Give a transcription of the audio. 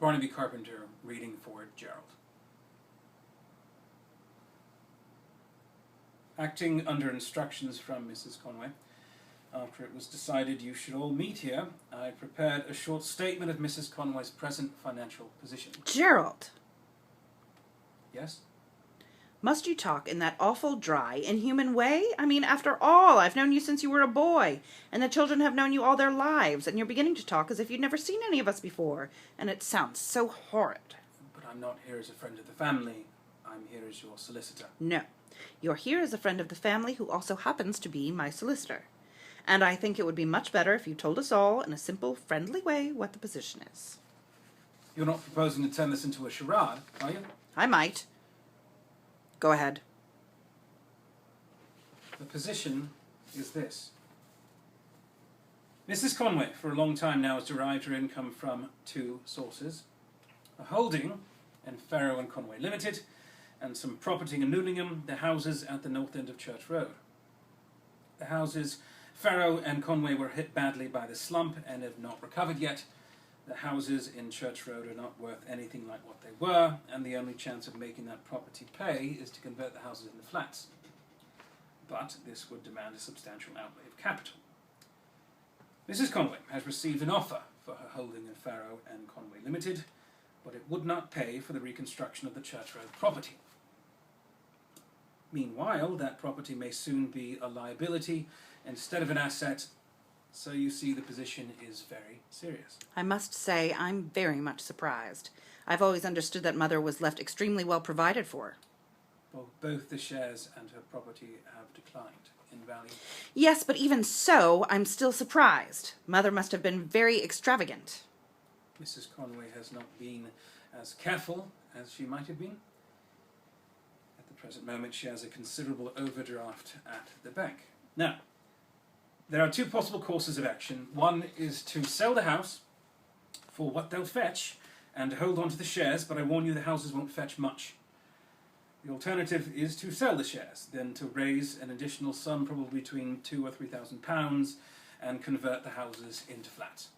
Barnaby Carpenter reading for Gerald. Acting under instructions from Mrs. Conway, after it was decided you should all meet here, I prepared a short statement of Mrs. Conway's present financial position. Gerald! Yes? Must you talk in that awful dry, inhuman way? I mean, after all, I've known you since you were a boy, and the children have known you all their lives, and you're beginning to talk as if you'd never seen any of us before, and it sounds so horrid. But I'm not here as a friend of the family. I'm here as your solicitor. No. You're here as a friend of the family who also happens to be my solicitor. And I think it would be much better if you told us all, in a simple, friendly way, what the position is. You're not proposing to turn this into a charade, are you? I might. Go ahead. The position is this. Mrs. Conway, for a long time now, has derived her income from two sources: a holding in Farrow and Conway Limited, and some property in Newlingham, the houses at the north end of Church Road. The houses, Farrow and Conway, were hit badly by the slump and have not recovered yet. The houses in Church Road are not worth anything like what they were, and the only chance of making that property pay is to convert the houses into flats. But this would demand a substantial outlay of capital. Mrs. Conway has received an offer for her holding in Farrow and Conway Limited, but it would not pay for the reconstruction of the Church Road property. Meanwhile, that property may soon be a liability instead of an asset, so you see the position is very serious. I must say I'm very much surprised. I've always understood that Mother was left extremely well provided for. Well, both the shares and her property have declined in value. Yes, but even so, I'm still surprised. Mother must have been very extravagant. Mrs. Conway has not been as careful as she might have been. At the present moment, she has a considerable overdraft at the bank. Now, there are two possible courses of action. One is to sell the house for what they'll fetch and hold on to the shares, but I warn you the houses won't fetch much. The alternative is to sell the shares, then to raise an additional sum, probably between £2,000 or £3,000, and convert the houses into flats.